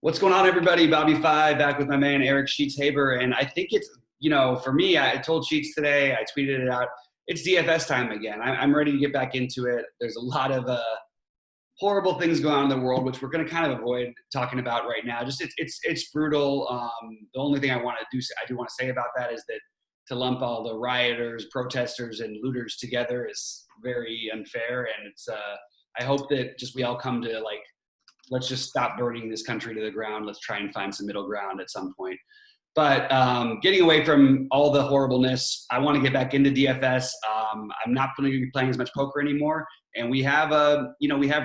What's going on, everybody? BobbyFi back with my man Eric Sheets-Haber, and I think it's for me. I told Sheets today. I tweeted it out. It's DFS time again. I'm ready to get back into it. There's a lot of horrible things going on in the world, which we're going to kind of avoid talking about right now. Just it's brutal. The only thing I do want to say about that is that to lump all the rioters, protesters, and looters together is very unfair, and it's. I hope that we all come to let's just stop burning this country to the ground. Let's try and find some middle ground at some point. But getting away from all the horribleness, I want to get back into DFS. I'm not going to be playing as much poker anymore, and we have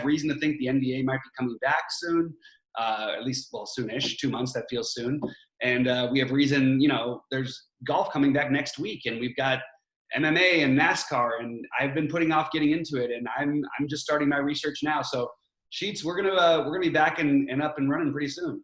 reason to think the NBA might be coming back soon, at least soonish. 2 months, that feels soon, and we have reason. There's golf coming back next week, and we've got MMA and NASCAR, and I've been putting off getting into it, and I'm just starting my research now. So Sheets, we're gonna be back and up and running pretty soon.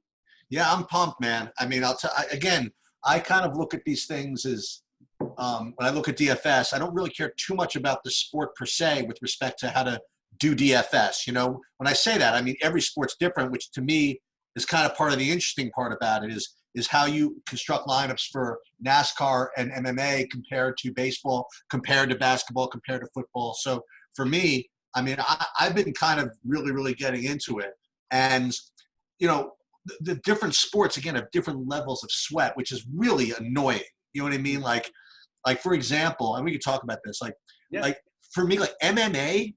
Yeah, I'm pumped, man. I mean, I kind of look at these things as when I look at DFS, I don't really care too much about the sport per se with respect to how to do DFS. When I say that, I mean every sport's different, which to me is kind of part of the interesting part about it is how you construct lineups for NASCAR and MMA compared to baseball, compared to basketball, compared to football. So for me, I mean, I've been kind of really getting into it. And, the different sports, again, have different levels of sweat, which is really annoying. You know what I mean? Like for example, and we could talk about this, like for me, like MMA,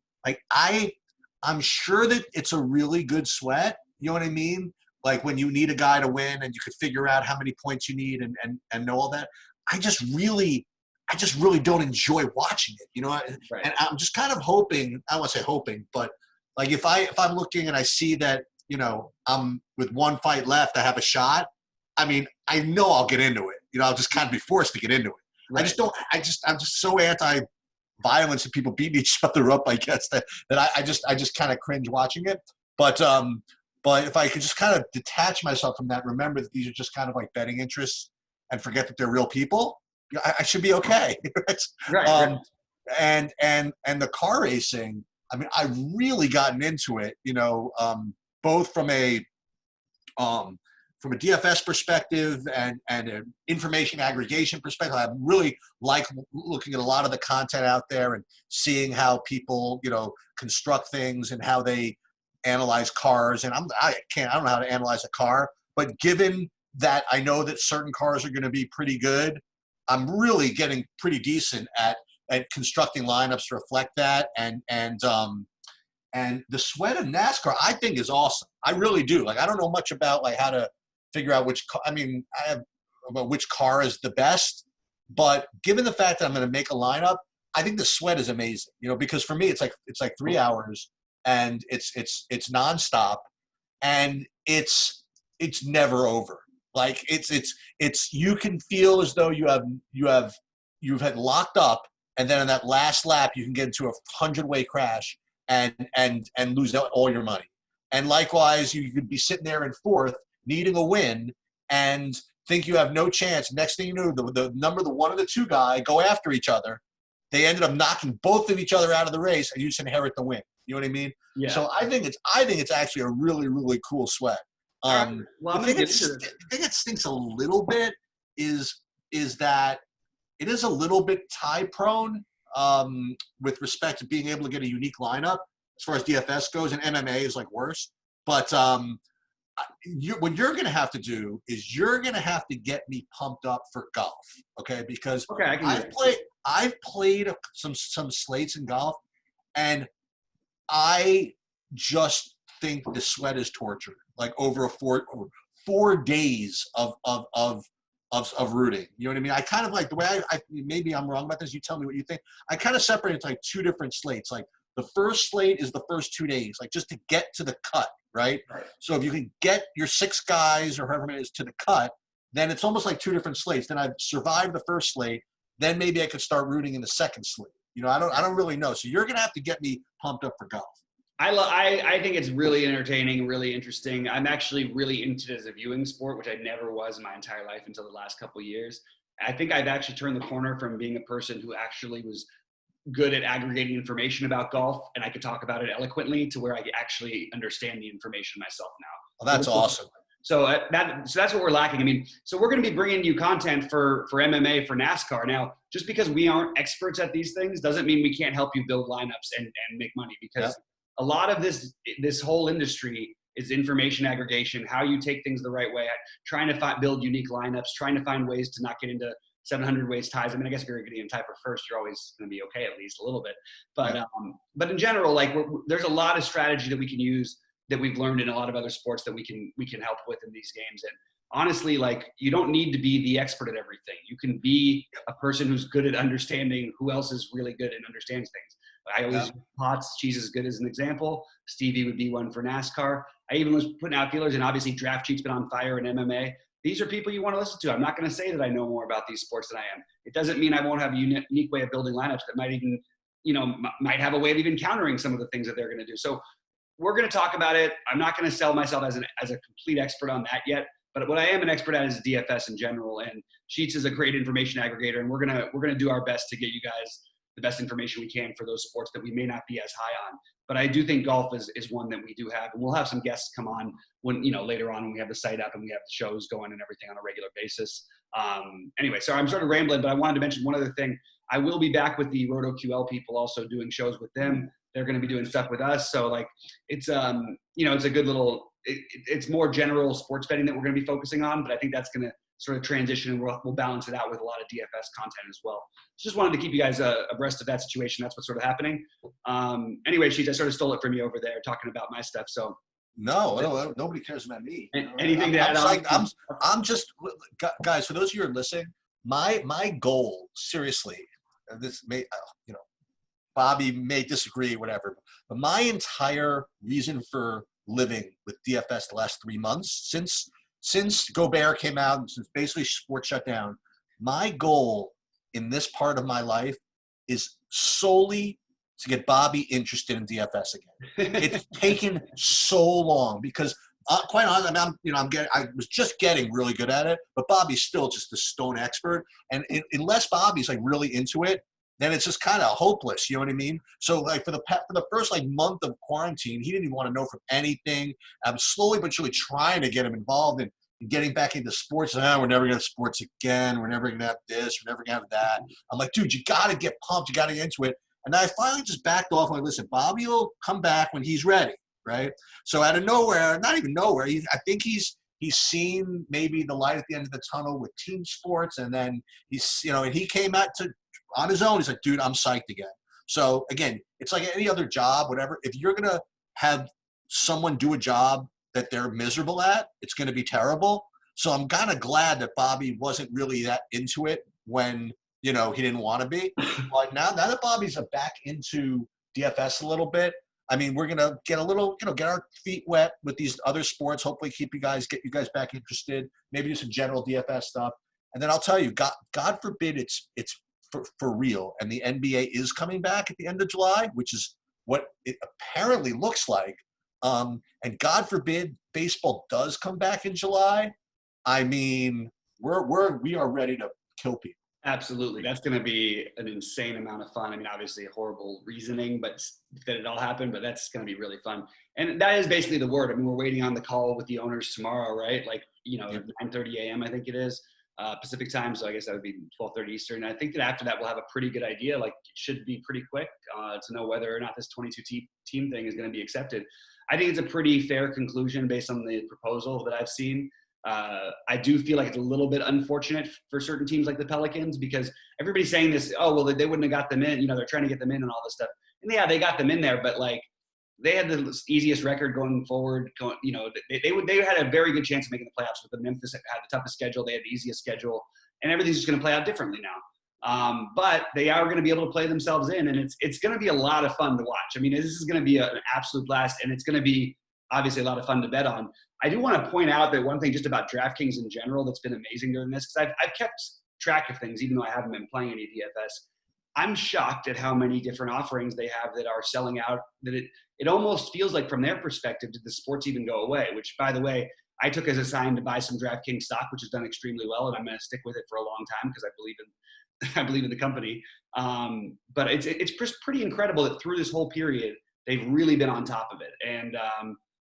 I'm sure that it's a really good sweat. You know what I mean? Like when you need a guy to win and you could figure out how many points you need and know all that. I just really don't enjoy watching it, Right. And I'm just kind of hoping, I don't want to say hoping, but like if I'm looking and I see that, I'm with one fight left, I have a shot. I mean, I know I'll get into it. I'll just kind of be forced to get into it. Right. I'm just so anti-violence and people beating each other up, I guess, that I just kind of cringe watching it. But if I could just kind of detach myself from that, remember that these are just kind of like betting interests and forget that they're real people, I should be okay. Right. And the car racing, I mean, I've really gotten into it, both from a DFS perspective and an information aggregation perspective. I really like looking at a lot of the content out there and seeing how people, construct things and how they analyze cars. And I don't know how to analyze a car, but given that I know that certain cars are going to be pretty good, I'm really getting pretty decent at constructing lineups to reflect that. And the sweat of NASCAR, I think, is awesome. I really do. Like, I don't know much about how to figure out which car is the best, but given the fact that I'm going to make a lineup, I think the sweat is amazing. Because for me, it's like 3 hours and it's nonstop, and it's never over. Like it's you can feel as though you've had locked up, and then in that last lap you can get into a 100-way crash and lose all your money. And likewise, you could be sitting there in fourth, needing a win, and think you have no chance. Next thing you know, the one or the two guy go after each other. They ended up knocking both of each other out of the race, and you just inherit the win. You know what I mean? Yeah. So I think it's actually a really cool sweat. Well, the thing that stinks a little bit is that it is a little bit tie prone with respect to being able to get a unique lineup as far as DFS goes, and MMA is like worse. But what you're going to have to do is you're going to have to get me pumped up for golf, okay? Because I've played some slates in golf, and I just think the sweat is torture. Like over a 4 days of rooting. You know what I mean? I kind of like the way I maybe I'm wrong about this. You tell me what you think. I kind of separate it into like two different slates. Like the first slate is the first 2 days, like just to get to the cut, right? So if you can get your 6 guys or however many it is to the cut, then it's almost like 2 different slates. Then I've survived the first slate. Then maybe I could start rooting in the second slate. I don't really know. So you're gonna have to get me pumped up for golf. I think it's really entertaining, really interesting. I'm actually really into it as a viewing sport, which I never was in my entire life until the last couple of years. I think I've actually turned the corner from being a person who actually was good at aggregating information about golf, and I could talk about it eloquently, to where I actually understand the information myself now. Well, that's awesome. So that's what we're lacking. I mean, so we're going to be bringing you content for MMA, for NASCAR. Now, just because we aren't experts at these things doesn't mean we can't help you build lineups and make money, because a lot of this whole industry is information aggregation, how you take things the right way, trying to build unique lineups, trying to find ways to not get into 700 ways ties. I mean, I guess if you're getting in tie for first, you're always going to be okay, at least a little bit. But in general, like there's a lot of strategy that we can use that we've learned in a lot of other sports that we can help with in these games. And honestly, like, you don't need to be the expert at everything. You can be a person who's good at understanding who else is really good and understands things. I always use Potts, Cheese is good as an example. Stevie would be one for NASCAR. I even was putting out feelers, and obviously Draft Cheat's been on fire in MMA. These are people you want to listen to. I'm not going to say that I know more about these sports than I am. It doesn't mean I won't have a unique way of building lineups that might even, might have a way of even countering some of the things that they're going to do. So we're going to talk about it. I'm not going to sell myself as a complete expert on that yet, but what I am an expert at is DFS in general. And Sheets is a great information aggregator, and we're going to do our best to get you guys the best information we can for those sports that we may not be as high on. But I do think golf is one that we do have, and we'll have some guests come on when, later on when we have the site up and we have the shows going and everything on a regular basis. Anyway, so I'm sort of rambling, but I wanted to mention one other thing. I will be back with the RotoQL people, also doing shows with them. They're going to be doing stuff with us. So like, it's, it's a good little, it's more general sports betting that we're going to be focusing on, but I think that's going to sort of transition, and we'll balance it out with a lot of DFS content as well. So just wanted to keep you guys abreast of that situation. That's what's sort of happening. Anyway, Sheets, I sort of stole it from you over there talking about my stuff. So no, nobody cares about me. Anything to add on? I'm just, guys, for those of you who are listening, my goal, seriously, this may, Bobby may disagree, whatever, but my entire reason for living with DFS the last 3 months, since Gobert came out and since basically sports shut down, my goal in this part of my life is solely to get Bobby interested in DFS again. It's taken so long because, quite honestly, I was just getting really good at it, but Bobby's still just a stone expert. And unless Bobby's like really into it, then it's just kind of hopeless. You know what I mean? So like for the first like month of quarantine, he didn't even want to know from anything. I'm slowly but surely trying to get him involved in getting back into sports. We're never going to have sports again. We're never going to have this. We're never going to have that. I'm like, dude, you got to get pumped. You got to get into it. And I finally just backed off. I'm like, listen, Bobby will come back when he's ready, right? So out of nowhere, not even nowhere, I think he's seen maybe the light at the end of the tunnel with team sports. And then and he came out on his own. He's like, dude, I'm psyched again. So again, it's like any other job, whatever. If you're going to have someone do a job that they're miserable at, it's going to be terrible. So I'm kind of glad that Bobby wasn't really that into it when, he didn't want to be. But now that Bobby's back into DFS a little bit, I mean, we're going to get a little, get our feet wet with these other sports, hopefully get you guys back interested, maybe do some general DFS stuff. And then I'll tell you, God forbid it's for real, and the NBA is coming back at the end of July, which is what it apparently looks like. And God forbid baseball does come back in July. I mean, we are ready to kill people. Absolutely. That's going to be an insane amount of fun. I mean, obviously horrible reasoning, but that it all happened, but that's going to be really fun. And that is basically the word. I mean, we're waiting on the call with the owners tomorrow, right? Like, 9:30 a.m. I think it is Pacific time. So I guess that would be 12:30 Eastern. And I think that after that, we'll have a pretty good idea. Like, it should be pretty quick to know whether or not this 22 team thing is going to be accepted. I think it's a pretty fair conclusion based on the proposal that I've seen. I do feel like it's a little bit unfortunate for certain teams like the Pelicans, because everybody's saying this, they wouldn't have got them in, they're trying to get them in and all this stuff. And yeah, they got them in there, but like, they had the easiest record going forward. They had a very good chance of making the playoffs with the Memphis had the toughest schedule. They had the easiest schedule, and everything's just going to play out differently now. But they are going to be able to play themselves in, and it's going to be a lot of fun to watch. I mean, this is going to be an absolute blast, and it's going to be obviously a lot of fun to bet on. I do want to point out that one thing just about DraftKings in general that's been amazing during this, because I've kept track of things, even though I haven't been playing any DFS. I'm shocked at how many different offerings they have that are selling out, that it almost feels like from their perspective, did the sports even go away? Which, by the way, I took as a sign to buy some DraftKings stock, which has done extremely well, and I'm going to stick with it for a long time because I believe in the company. But it's pretty incredible that through this whole period, they've really been on top of it. And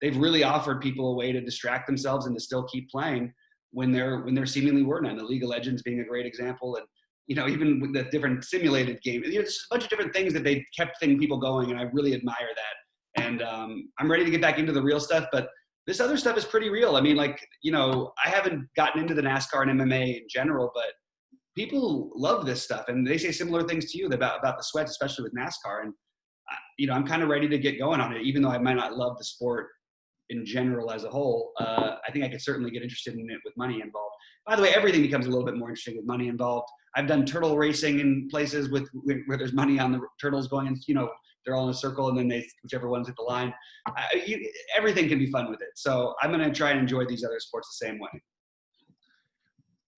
they've really offered people a way to distract themselves and to still keep playing when they're seemingly were none. The League of Legends being a great example, and even with the different simulated games, there's a bunch of different things that they kept people going, and I really admire that. And I'm ready to get back into the real stuff, but this other stuff is pretty real. I mean, I haven't gotten into the NASCAR and MMA in general, but people love this stuff, and they say similar things to you about the sweats, especially with NASCAR. And I'm kind of ready to get going on it, even though I might not love the sport in general as a whole. I think I could certainly get interested in it with money involved. By the way, everything becomes a little bit more interesting with money involved. I've done turtle racing in places where there's money on the turtles going, and they're all in a circle, and then whichever one's at the line. Everything can be fun with it. So I'm going to try and enjoy these other sports the same way.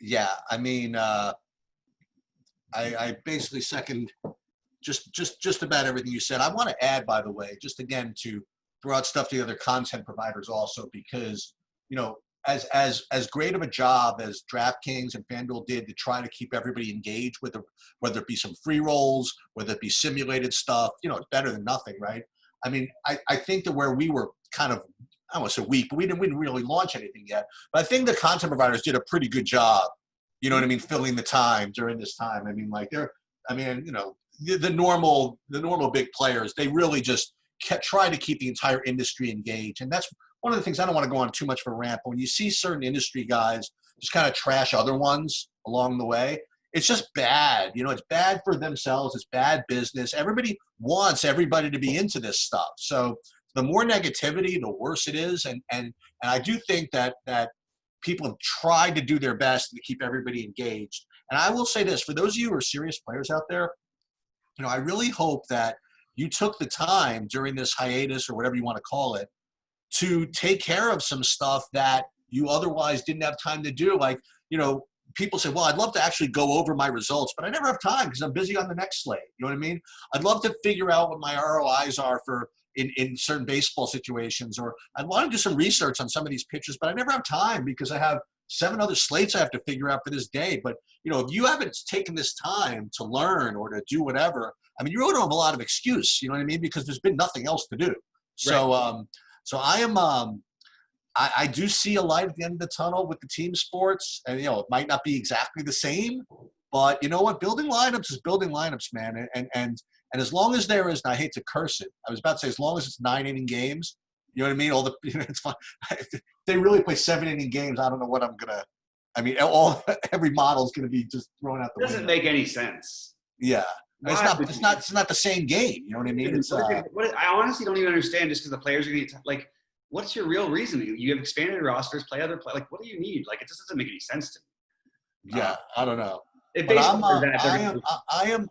Yeah, I mean, I basically second just about everything you said. I want to add, by the way, just again to throw out stuff to the other content providers also, because as great of a job as DraftKings and FanDuel did to try to keep everybody engaged with whether it be some free rolls, whether it be simulated stuff, it's better than nothing, right? I mean, I think that where we were kind of, I don't want to say weak, but we didn't really launch anything yet. But I think the content providers did a pretty good job, you know what I mean, filling the time during this time. I mean, the normal big players, they really just try to keep the entire industry engaged. And that's one of the things. I don't want to go on too much of a rant, but when you see certain industry guys just kind of trash other ones along the way, it's just bad. It's bad for themselves. It's bad business. Everybody wants everybody to be into this stuff. So the more negativity, the worse it is. And I do think that people have tried to do their best to keep everybody engaged. And I will say this, for those of you who are serious players out there, I really hope that you took the time during this hiatus, or whatever you want to call it, to take care of some stuff that you otherwise didn't have time to do. Like, people say, well, I'd love to actually go over my results, but I never have time because I'm busy on the next slate. You know what I mean? I'd love to figure out what my ROIs are for in certain baseball situations, or I want to do some research on some of these pitchers, but I never have time because I have 7 other slates I have to figure out for this day. But, if you haven't taken this time to learn or to do whatever, I mean, you really don't have a lot of excuse, you know what I mean? Because there's been nothing else to do. So, Right. So I am, I do see a light at the end of the tunnel with the team sports, and it might not be exactly the same, but you know what? Building lineups is building lineups, man. And as long as there is, and I hate to curse it, I was about to say, as long as it's 9-inning games, you know what I mean? It's fun. If they really play 7-inning games, I don't know what I'm gonna. I mean, every model is gonna be just thrown out the window. Doesn't make any sense. Yeah. It's Why? not the same game. You know what I mean? I honestly don't even understand, just because the players are going to what's your real reasoning? You have expanded rosters, play other play. What do you need? It just doesn't make any sense to me. Yeah, I don't know. If But baseball is that,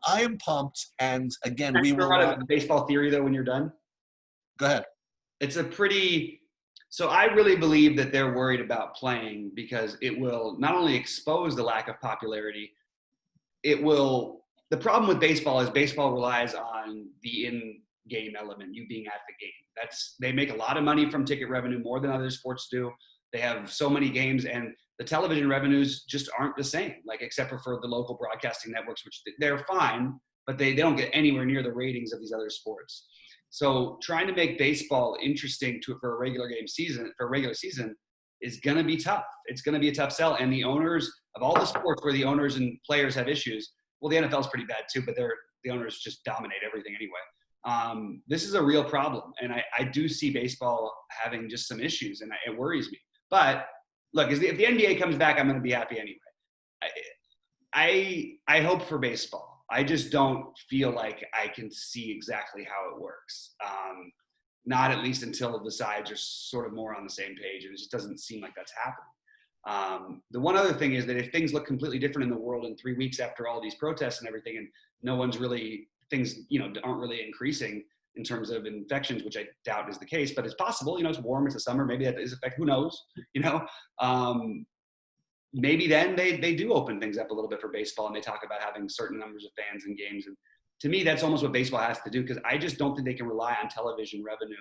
I am pumped. And again, we will. Out of baseball theory though, when you're done, go ahead. It's so I really believe that they're worried about playing because it will not only expose the lack of popularity, the problem with baseball is baseball relies on the in-game element, you being at the game. They make a lot of money from ticket revenue, more than other sports do. They have so many games, and the television revenues just aren't the same, except for the local broadcasting networks, which they're fine, but they don't get anywhere near the ratings of these other sports. So trying to make baseball interesting for a regular season is going to be tough. It's going to be a tough sell. And the owners of all the sports where the owners and players have issues, well, the NFL is pretty bad too, but the owners just dominate everything anyway. This is a real problem. And I do see baseball having just some issues, and it worries me. But look, if the NBA comes back, I'm going to be happy anyway. I hope for baseball. I just don't feel like I can see exactly how it works. Not at least until the sides are sort of more on the same page, and it just doesn't seem like that's happening. The one other thing is that if things look completely different in the world in 3 weeks after all these protests and everything, and things aren't really increasing in terms of infections, which I doubt is the case, but it's possible. It's warm, it's the summer, maybe that is effect. Who knows? Maybe then they do open things up a little bit for baseball, and they talk about having certain numbers of fans in games. And to me, that's almost what baseball has to do, because I just don't think they can rely on television revenue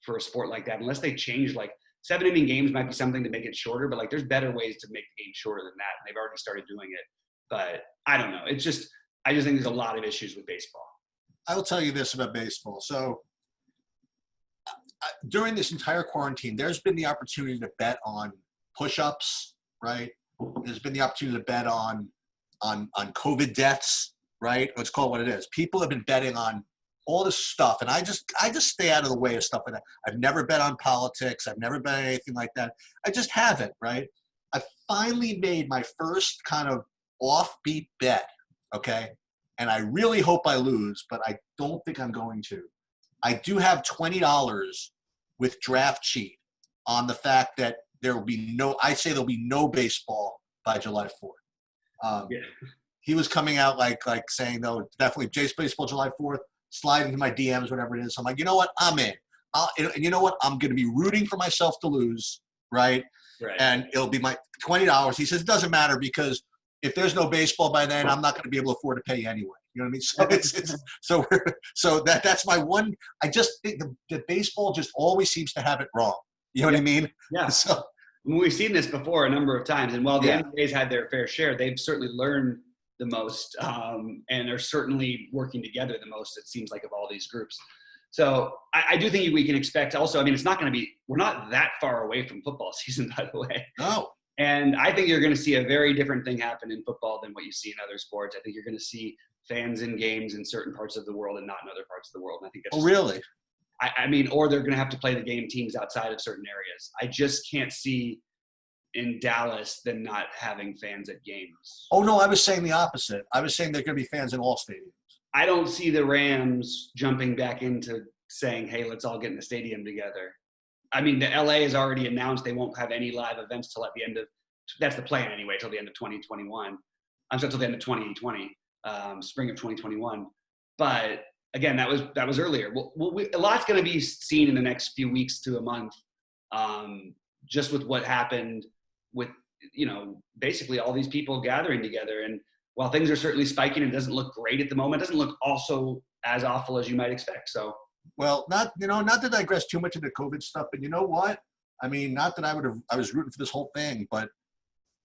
for a sport like that unless they change. 7-inning games might be something to make it shorter, but there's better ways to make the game shorter than that, and they've already started doing it. But I don't know. I just think there's a lot of issues with baseball. I will tell you this about baseball. So during this entire quarantine, there's been the opportunity to bet on push-ups, right? There's been the opportunity to bet on COVID deaths, right? Let's call it what it is. People have been betting on all this stuff, and I just stay out of the way of stuff like that. I've never bet on politics. I've never bet on anything like that. I just haven't, right? I finally made my first kind of offbeat bet, okay? And I really hope I lose, but I don't think I'm going to. I do have $20 with Draft Cheat on the fact that there'll be no baseball by July 4th. He was coming out like saying, though, definitely baseball July 4th, slide into my DMs, whatever it is. I'm like, you know what? I'm in. And you know what? I'm going to be rooting for myself to lose, right? Right. And it'll be my $20. He says, it doesn't matter because if there's no baseball by then, I'm not going to be able to afford to pay you anyway. You know what I mean? So that's my one. I just think the baseball just always seems to have it wrong. You know what I mean? Yeah. So we've seen this before a number of times, and while the NBA's had their fair share, they've certainly learned the most and are certainly working together the most, it seems like, of all these groups. So I do think we can expect also, I mean, it's not going to be, we're not that far away from football season, by the way. No. And I think you're going to see a very different thing happen in football than what you see in other sports. I think you're going to see fans in games in certain parts of the world and not in other parts of the world. And I think that's really? I mean, or they're going to have to play the game teams outside of certain areas. I just can't see in Dallas them not having fans at games. Oh, no, I was saying the opposite. I was saying there are going to be fans in all stadiums. I don't see the Rams jumping back into saying, hey, let's all get in the stadium together. I mean, the LA has already announced they won't have any live events till at the end of – that's the plan anyway, till the end of 2021. I'm sorry, till the end of 2020, spring of 2021. But, again, that was earlier. A lot's going to be seen in the next few weeks to a month just with what happened with, you know, basically all these people gathering together. And while things are certainly spiking, it doesn't look great at the moment. It doesn't look also as awful as you might expect. So, well, not to digress too much into COVID stuff, but you know what? I mean, not that I was rooting for this whole thing, but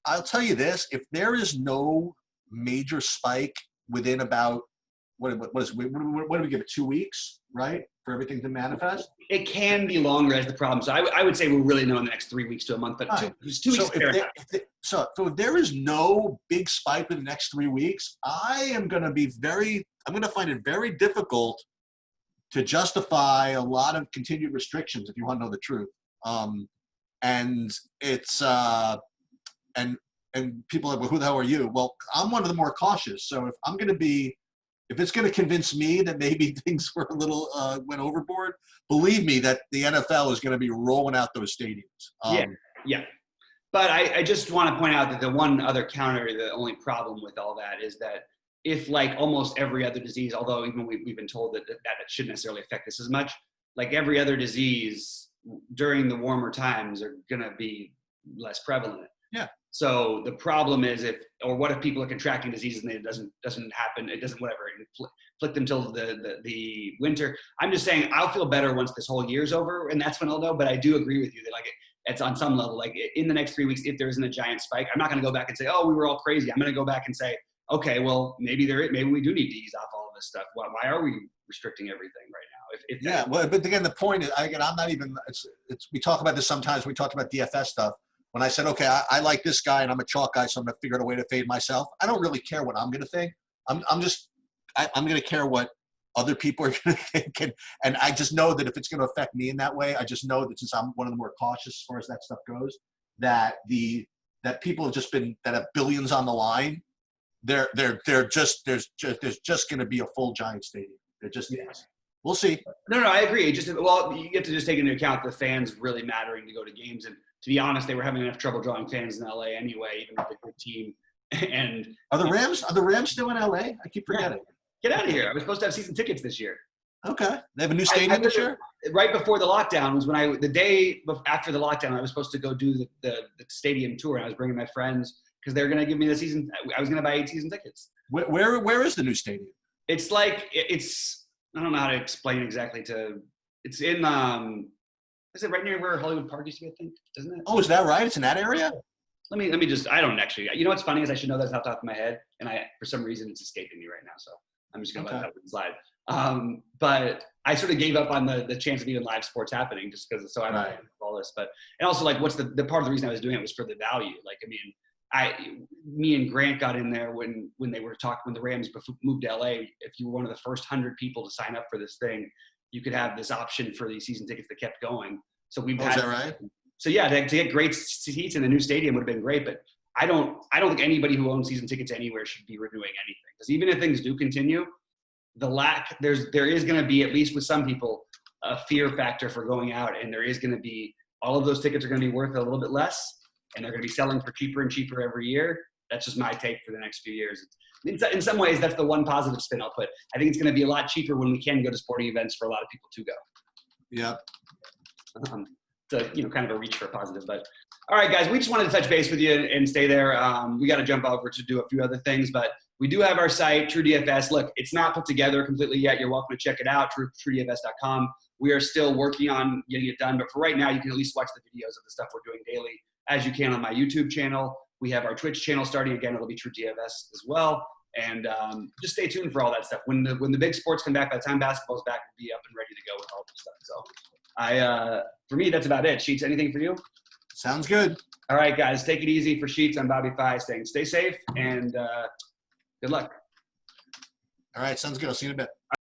I'll tell you this: if there is no major spike within about what do we give it, 2 weeks, right, for everything to manifest? It can be longer as the problem. So I would say we're really knowing the next 3 weeks to a month, but right. 2 weeks. So if there is no big spike in the next 3 weeks, I'm going to find it very difficult to justify a lot of continued restrictions, if you want to know the truth. And it's and people are like, well, who the hell are you? Well, I'm one of the more cautious. So if it's going to convince me that maybe things were a little went overboard, believe me that the NFL is going to be rolling out those stadiums. Yeah. But I just want to point out that the one other counter, the only problem with all that is that if, like almost every other disease, although even we've been told that it shouldn't necessarily affect this as much, like every other disease during the warmer times are going to be less prevalent. Yeah. So the problem is what if people are contracting diseases and it doesn't happen, it doesn't whatever, inflict them till the winter. I'm just saying I'll feel better once this whole year's over, and that's when I'll know. But I do agree with you that it's on some level, like in the next 3 weeks, if there isn't a giant spike, I'm not going to go back and say, oh, we were all crazy. I'm going to go back and say, okay, well, maybe we do need to ease off all of this stuff. Why are we restricting everything right now? But again, the point is, I'm not even. We talk about this sometimes. We talked about DFS stuff. When I said, okay, I like this guy and I'm a chalk guy, so I'm going to figure out a way to fade myself. I don't really care what I'm going to think. I'm going to care what other people are going to think. And I just know that if it's going to affect me in that way, I just know that since I'm one of the more cautious as far as that stuff goes, that people have just been, that have billions on the line, there's just going to be a full giant stadium. There just is. We'll see. No, I agree. You have to just take into account the fans really mattering to go to games. And to be honest, they were having enough trouble drawing fans in LA anyway, even with a good team. And are the Rams still in LA? I keep forgetting. Get out of here. I was supposed to have season tickets this year. Okay. They have a new stadium this year? Right before the lockdown was the day after the lockdown, I was supposed to go do the stadium tour. And I was bringing my friends because they were going to give me the season. I was going to buy 8 season tickets. Where is the new stadium? It's like, I don't know how to explain exactly it's in, is it right near where Hollywood Park used to be, I think, isn't it? Oh, is that right? It's in that area? Let me just, I don't actually, you know what's funny is I should know that off the top of my head, and for some reason it's escaping me right now, so I'm just going to let that one slide. But I sort of gave up on the chance of even live sports happening just because so I all this. But and also like what's the part of the reason I was doing it was for the value. Like I mean, me and Grant got in there when they were talking when the Rams moved to LA. If you were one of the first 100 people to sign up for this thing, you could have this option for these season tickets that kept going. So we've had. Is that right? So yeah, to get great seats in the new stadium would have been great, but I don't think anybody who owns season tickets anywhere should be renewing anything, because even if things do continue, there is going to be, at least with some people, a fear factor for going out, and there is going to be all of those tickets are going to be worth a little bit less, and they're going to be selling for cheaper and cheaper every year. That's just my take for the next few years. In some ways, that's the one positive spin I'll put. I think it's going to be a lot cheaper when we can go to sporting events for a lot of people to go. Yep. So, kind of a reach for a positive, but all right, guys, we just wanted to touch base with you and stay there. We got to jump over to do a few other things, but we do have our site, True DFS. Look, it's not put together completely yet. You're welcome to check it out, truedfs.com. We are still working on getting it done, but for right now, you can at least watch the videos of the stuff we're doing daily, as you can on my YouTube channel. We have our Twitch channel starting again. It'll be True DFS as well. And just stay tuned for all that stuff. When the big sports come back, by the time basketball's back, we'll be up and ready to go with all this stuff. So for me, that's about it. Sheets, anything for you? Sounds good. All right, guys, take it easy. For Sheets, I'm BobbyFi saying stay safe and good luck. All right, sounds good. I'll see you in a bit.